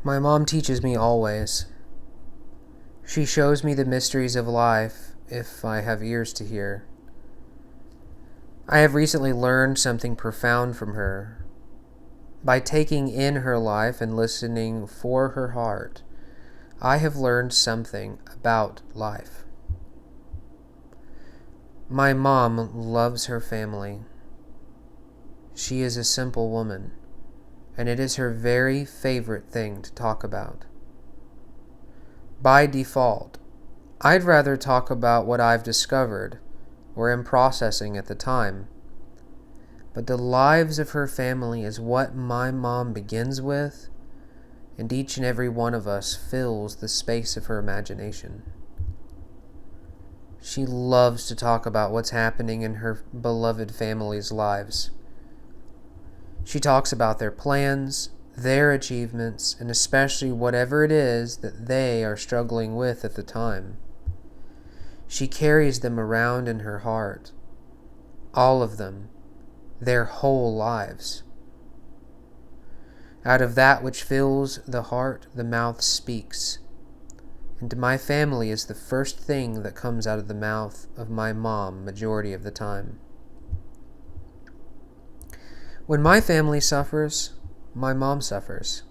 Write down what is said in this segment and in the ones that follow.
My mom teaches me always. She shows me the mysteries of life if I have ears to hear. I have recently learned something profound from her. By taking in her life and listening for her heart, I have learned something about life. My mom loves her family. She is a simple woman, and it is her very favorite thing to talk about. By default, I'd rather talk about what I've discovered or am processing at the time. But the lives of her family is what my mom begins with, and each and every one of us fills the space of her imagination. She loves to talk about what's happening in her beloved family's lives. She talks about their plans, their achievements, and especially whatever it is that they are struggling with at the time. She carries them around in her heart, all of them, their whole lives. Out of that which fills the heart, the mouth speaks. And my family is the first thing that comes out of the mouth of my mom majority of the time. When my family suffers, my mom suffers.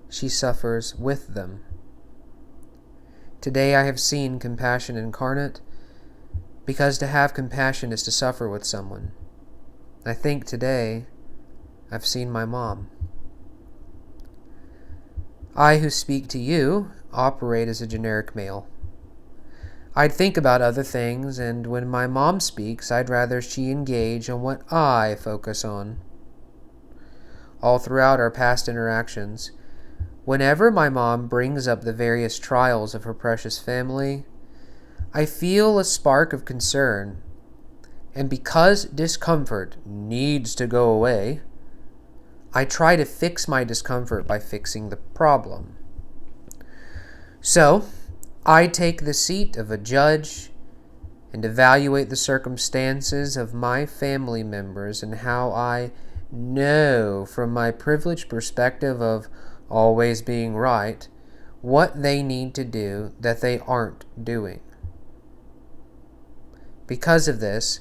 She suffers with them. Today I have seen compassion incarnate, because to have compassion is to suffer with someone. I think today I've seen my mom. I who speak to you operate as a generic male. I'd think about other things, and when my mom speaks, I'd rather she engage on what I focus on. All throughout our past interactions, whenever my mom brings up the various trials of her precious family, I feel a spark of concern, and because discomfort needs to go away, I try to fix my discomfort by fixing the problem. So, I take the seat of a judge and evaluate the circumstances of my family members and how I know from my privileged perspective of always being right what they need to do that they aren't doing. Because of this,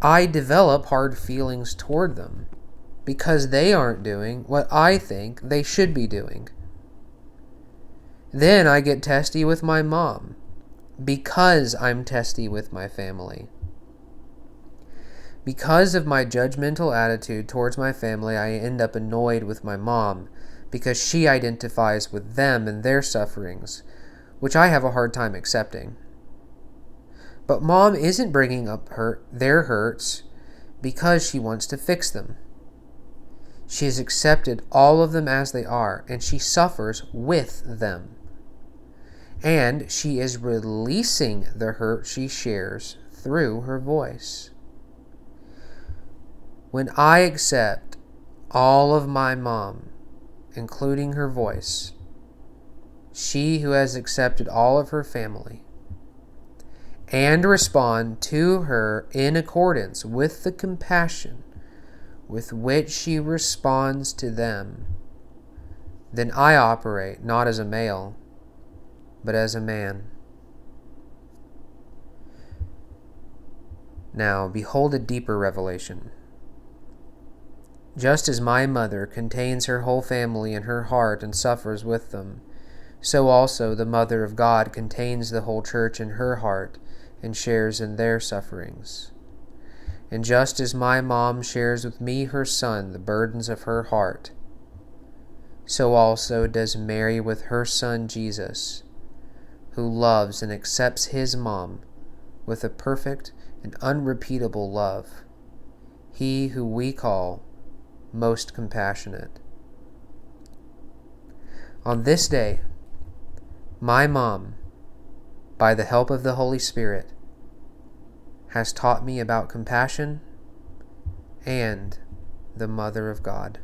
I develop hard feelings toward them because they aren't doing what I think they should be doing. Then I get testy with my mom because I'm testy with my family. Because of my judgmental attitude towards my family, I end up annoyed with my mom because she identifies with them and their sufferings, which I have a hard time accepting. But mom isn't bringing up their hurts because she wants to fix them. She has accepted all of them as they are, and she suffers with them. And she is releasing the hurt she shares through her voice. When I accept all of my mom, including her voice, she who has accepted all of her family, and respond to her in accordance with the compassion with which she responds to them, then I operate not as a male, but as a man. Now, behold a deeper revelation. Just as my mother contains her whole family in her heart and suffers with them, so also the Mother of God contains the whole church in her heart and shares in their sufferings. And just as my mom shares with me, her son, the burdens of her heart, so also does Mary with her son Jesus, who loves and accepts his mom with a perfect and unrepeatable love, he who we call most compassionate. On this day, my mom, by the help of the Holy Spirit, has taught me about compassion and the Mother of God.